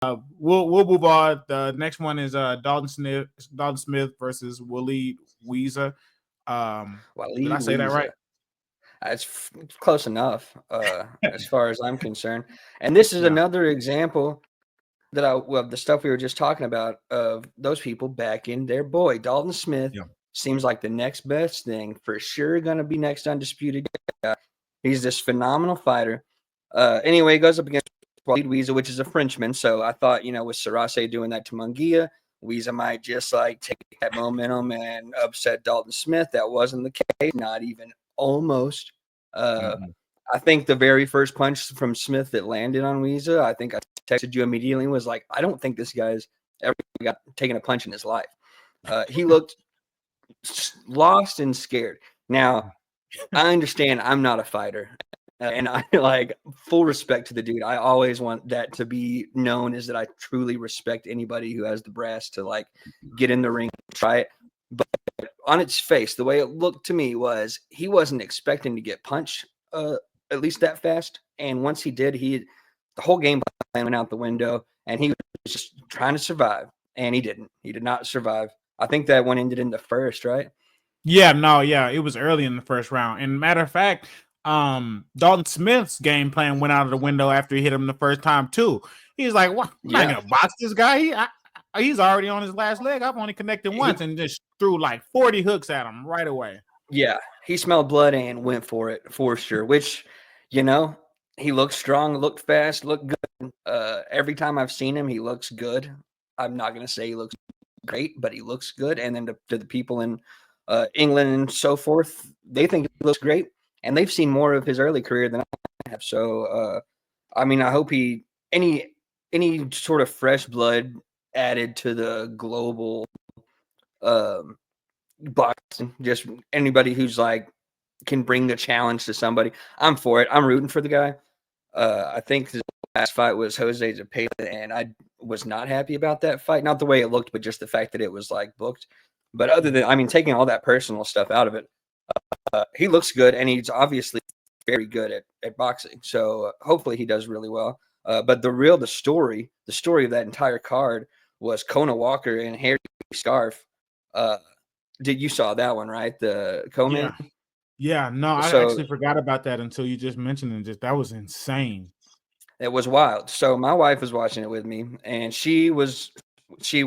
we'll move on. The next one is Dalton Smith versus Walid Ouizza. Did I Walid say that Ouizza. right? It's close enough, as far as I'm concerned. And this is Yeah. another example the stuff we were just talking about of those people backing their boy. Dalton Smith Yeah. seems like the next best thing, for sure going to be next undisputed guy. He's this phenomenal fighter. Anyway, he goes up against Walid Ouizza, which is a Frenchman. So I thought, with Sarase doing that to Munguia, Ouizza might just like take that momentum and upset Dalton Smith. That wasn't the case, not even almost. I think the very first punch from Smith that landed on Ouizza, I think I texted you immediately and was like, I don't think this guy's ever got taken a punch in his life. He looked lost and scared. Now, I understand I'm not a fighter, and I like full respect to the dude. I always want that to be known, is that I truly respect anybody who has the brass to like get in the ring and try it. But on its face, the way it looked to me was he wasn't expecting to get punched at least that fast. And once he did, the whole game plan went out the window, and he was just trying to survive. And he didn't. He did not survive. I think that one ended in the first, right? Yeah, it was early in the first round. And matter of fact, Dalton Smith's game plan went out of the window after he hit him the first time too. He's like, "What? I'm not gonna box this guy. He's already on his last leg. I've only connected once," and just threw like 40 hooks at him right away. Yeah, he smelled blood and went for it for sure. Which, he looked strong, looked fast, looked good. Every time I've seen him, he looks good. I'm not gonna say he looks great, but he looks good. And then to the people in England and so forth, they think he looks great, and they've seen more of his early career than I have. So, I hope any sort of fresh blood added to the global boxing, just anybody who's like can bring the challenge to somebody. I'm for it. I'm rooting for the guy. I think the last fight was Jose Zepeda, and I was not happy about that fight. Not the way it looked, but just the fact that it was like booked. But other than, taking all that personal stuff out of it, he looks good, and he's obviously very good at boxing. So hopefully he does really well. But the story of that entire card was Conah Walker and Harry Scarff. You saw that one, right? The co-main? Yeah. No, I actually forgot about that until you just mentioned it. That was insane. It was wild. So my wife was watching it with me, and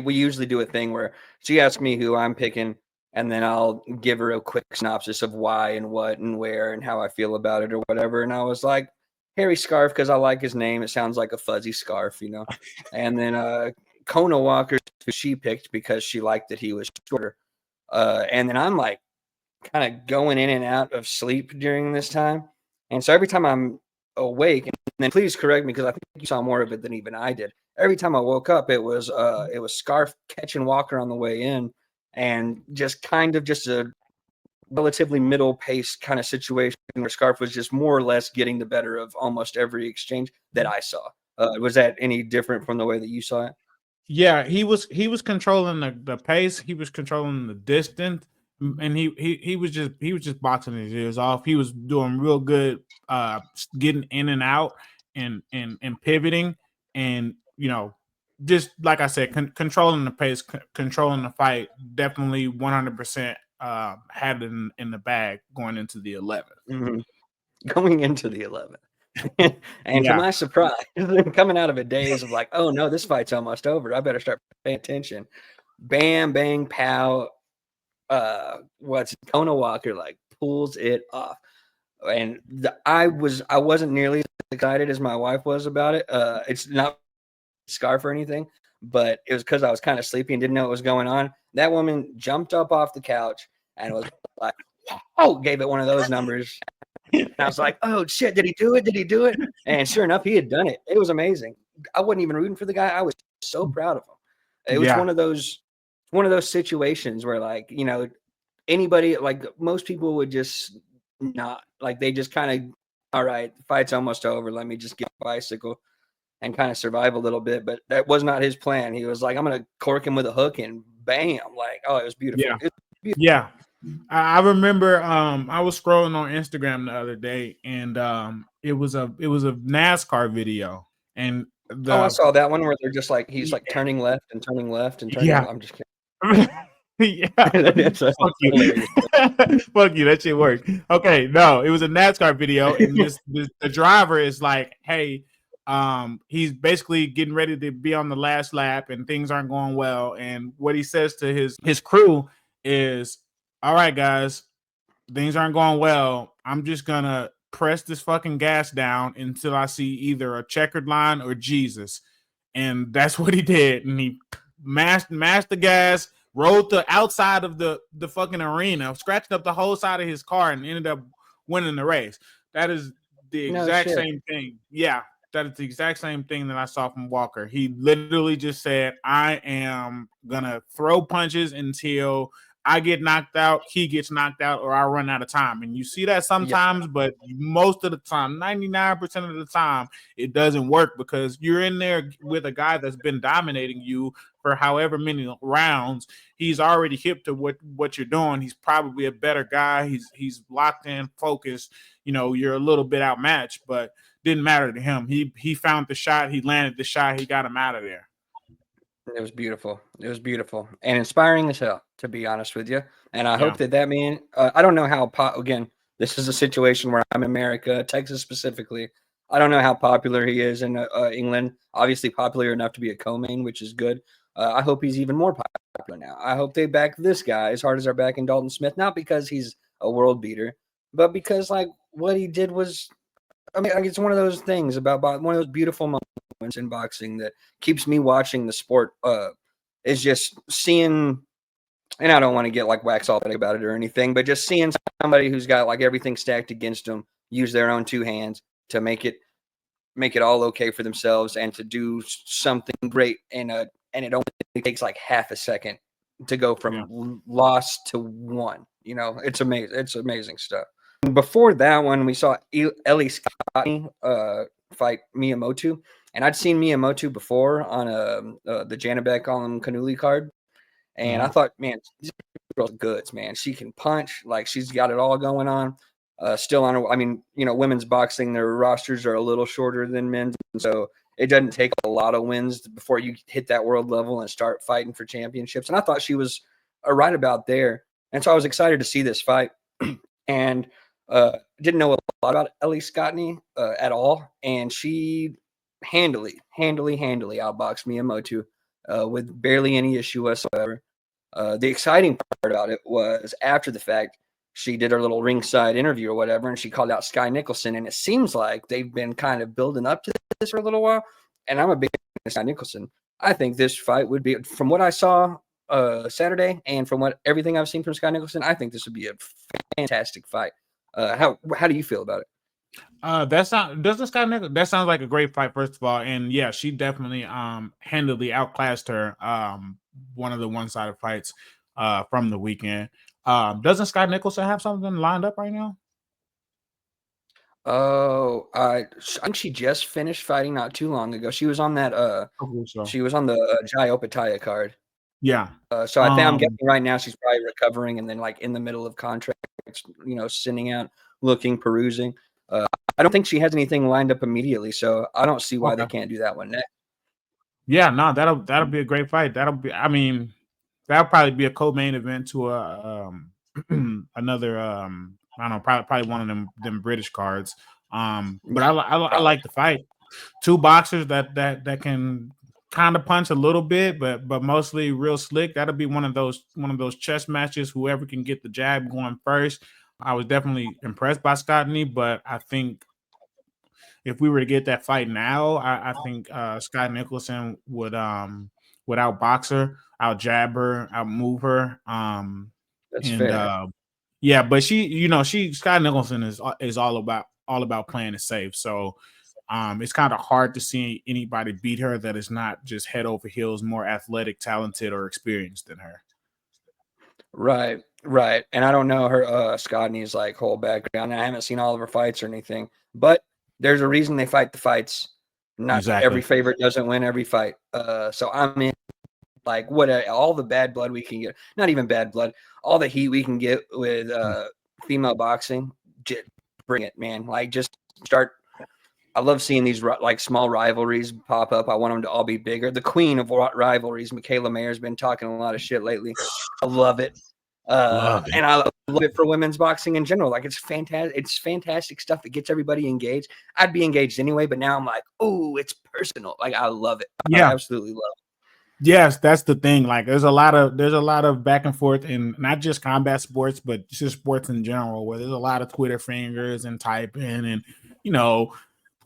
we usually do a thing where she asks me who I'm picking, and then I'll give her a quick synopsis of why and what and where and how I feel about it or whatever. And I was like, Harry Scarff, because I like his name. It sounds like a fuzzy scarf, And then Conah Walker, who she picked because she liked that he was shorter. And then I'm like kind of going in and out of sleep during this time. And so every time I'm awake, and then please correct me because I think you saw more of it than even I did. Every time I woke up, it was Scarff catching Walker on the way in, and just a relatively middle pace kind of situation where Scarff was just more or less getting the better of almost every exchange that I saw. Was that any different from the way that you saw it? Yeah, he was controlling the pace. He was controlling the distance, and he was just boxing his ears off. He was doing real good, getting in and out and pivoting, and just like I said, controlling the pace, controlling the fight. Definitely 100% had it in the bag going into the 11th. Mm-hmm. Going into the 11th. And to my surprise, coming out of a daze of like, oh no, this fight's almost over. I better start paying attention. Bam, bang, pow. Conah Walker like pulls it off, and I wasn't nearly as excited as my wife was about it. It's not Scarf or anything, but it was because I was kind of sleepy and didn't know what was going on. That woman jumped up off the couch and was like, "Oh!" Gave it one of those numbers. And I was like, "Oh shit! Did he do it? Did he do it?" And sure enough, he had done it. It was amazing. I wasn't even rooting for the guy. I was so proud of him. It was one of those situations where, like, anybody, like most people would just not, like, they just kind of, all right, the fight's almost over. Let me just get a bicycle and kind of survive a little bit. But that was not his plan. He was like, I'm gonna cork him with a hook, and bam! Like, oh, it was beautiful. Yeah. It was beautiful. Yeah. I remember I was scrolling on Instagram the other day, and it was a NASCAR video, and Oh, I The saw that one where they're just like he's like turning left and turning left and turning. yeah. I'm just kidding. Yeah, That's fuck you, hilarious. fuck you. That shit worked. Okay, no, it was a NASCAR video, and the driver is like, "Hey, he's basically getting ready to be on the last lap, and things aren't going well." And what he says to his crew is, "All right, guys, things aren't going well. I'm just gonna press this fucking gas down until I see either a checkered line or Jesus." And that's what he did. And he mashed the gas, rolled the outside of the fucking arena, scratched up the whole side of his car, and ended up winning the race. That is the No exact shit. same thing. Yeah, that is the exact same thing that I saw from Walker. He literally just said, "I am gonna throw punches until I get knocked out, he gets knocked out, or I run out of time." And you see that sometimes, but most of the time, 99% of the time, it doesn't work because you're in there with a guy that's been dominating you for however many rounds. He's already hip to what you're doing. He's probably a better guy. He's locked in, focused. You know, you're a little bit outmatched, but didn't matter to him. He found the shot. He landed the shot. He got him out of there. It was beautiful. It was beautiful and inspiring as hell, to be honest with you. And I hope Yeah. that man, I don't know how, again, this is a situation where I'm in America, Texas specifically. I don't know how popular he is in England. Obviously, popular enough to be a co-main, which is good. I hope he's even more popular now. I hope they back this guy as hard as they're backing Dalton Smith, not because he's a world beater, but because like what he did was, I mean, it's one of those things about one of those beautiful moments in boxing that keeps me watching the sport. Is just seeing, and I don't want to get like wax authentic about it or anything, but just seeing somebody who's got like everything stacked against them use their own two hands to make it all okay for themselves and to do something great. And it only takes like half a second to go from loss to one. You know, it's amazing. It's amazing stuff. Before that one, we saw Ellie Scotney fight Mea Motu, and I'd seen Mea Motu before on the Janabek on Kanuli card, and I thought, man, this girl's goods, man. She can punch, like she's got it all going on. Still on her, I mean, you know, women's boxing, their rosters are a little shorter than men's, and so it doesn't take a lot of wins before you hit that world level and start fighting for championships. And I thought she was right about there, and so I was excited to see this fight, and didn't know a lot about Ellie Scotney at all, and she handily outboxed Mea Motu with barely any issue whatsoever. The exciting part about it was after the fact, she did her little ringside interview or whatever, and she called out Sky Nicholson, and it seems like they've been kind of building up to this for a little while, and I'm a big fan of Sky Nicholson. I think this fight would be, from what I saw Saturday and from everything I've seen from Sky Nicholson, I think this would be a fantastic fight. How do you feel about it? That sounds like a great fight, first of all. And yeah, she definitely handily outclassed her one of the one-sided fights from the weekend. Doesn't Scott Nicholson have something lined up right now? Oh, I think she just finished fighting not too long ago. She was on that So. she was on the Jai Opataya card. Yeah. So I think I'm guessing right now she's probably recovering and then like in the middle of contracts, you know, sending out, looking, perusing. I don't think she has anything lined up immediately, so I don't see why they can't do that one next. Yeah, no, that'll be a great fight. That'll probably be a co-main event to a another I don't know, probably one of them British cards. But I like the fight. Two boxers that can kind of punch a little bit, but mostly real slick. That'll be one of those chess matches. Whoever can get the jab going first. I was definitely impressed by Scotney, but I think if we were to get that fight now, I think Scott Nicholson would outbox her, out jab her, out move her. That's And fair. yeah, but Scott Nicholson is all about playing it safe. So it's kind of hard to see anybody beat her that is not just head over heels more athletic, talented, or experienced than her. Right, right. And I don't know her Scotney's like whole background. I haven't seen all of her fights or anything, but there's a reason they fight the fights. Not every Exactly. favorite doesn't win every fight. So I'm in like all the bad blood we can get, not even bad blood, all the heat we can get with female boxing. Just bring it, man. Like just start I love seeing these like small rivalries pop up. I want them to all be bigger. The queen of rivalries, Michaela Mayer's been talking a lot of shit lately. I love it. And I love it for women's boxing in general. Like, it's fantastic. It's fantastic stuff. It gets everybody engaged. I'd be engaged anyway, but now I'm like, oh, it's personal. Like, I love it. Yeah. I absolutely love it. Yes, that's the thing. Like, there's a lot of back and forth in not just combat sports, but just sports in general, where there's a lot of Twitter fingers and typing and, you know,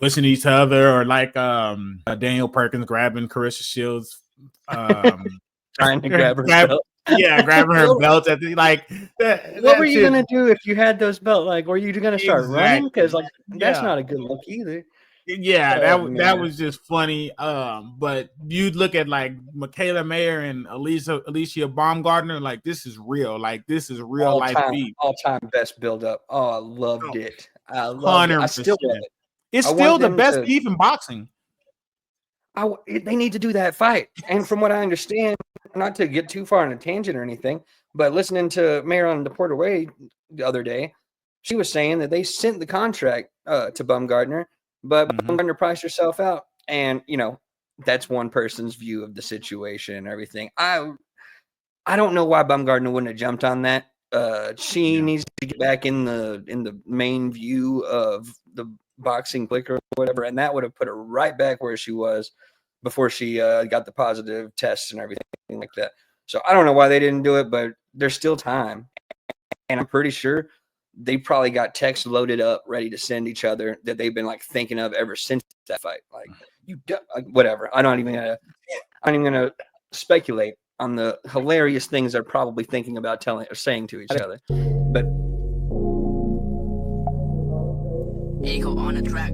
pushing each other, or like Daniel Perkins grabbing Carissa Shields, trying to grab her belt. Yeah, grabbing her belt at the what were you gonna do if you had those belts? Like, were you gonna start running? Because like that's not a good look either. Yeah, that was just funny. But you'd look at like Michaela Mayer and Alicia Baumgartner, like, this is real. Like, this is real life beef. All-time best build-up. Oh, I loved it. I loved it. I still love it. It's still the best beef in boxing. They need to do that fight. And from what I understand, not to get too far on a tangent or anything, but listening to Mayor on Deported Way the other day, she was saying that they sent the contract to Baumgartner, but Baumgartner priced herself out. And, you know, that's one person's view of the situation and everything. I don't know why Baumgartner wouldn't have jumped on that. She needs to get back in the main view of the boxing clicker or whatever, and that would have put her right back where she was before she got the positive tests and everything like that. So I don't know why they didn't do it, but there's still time, and I'm pretty sure they probably got texts loaded up ready to send each other that they've been like thinking of ever since that fight. Like, whatever. I'm not even gonna speculate on the hilarious things they're probably thinking about telling or saying to each other, but Eagle on the track.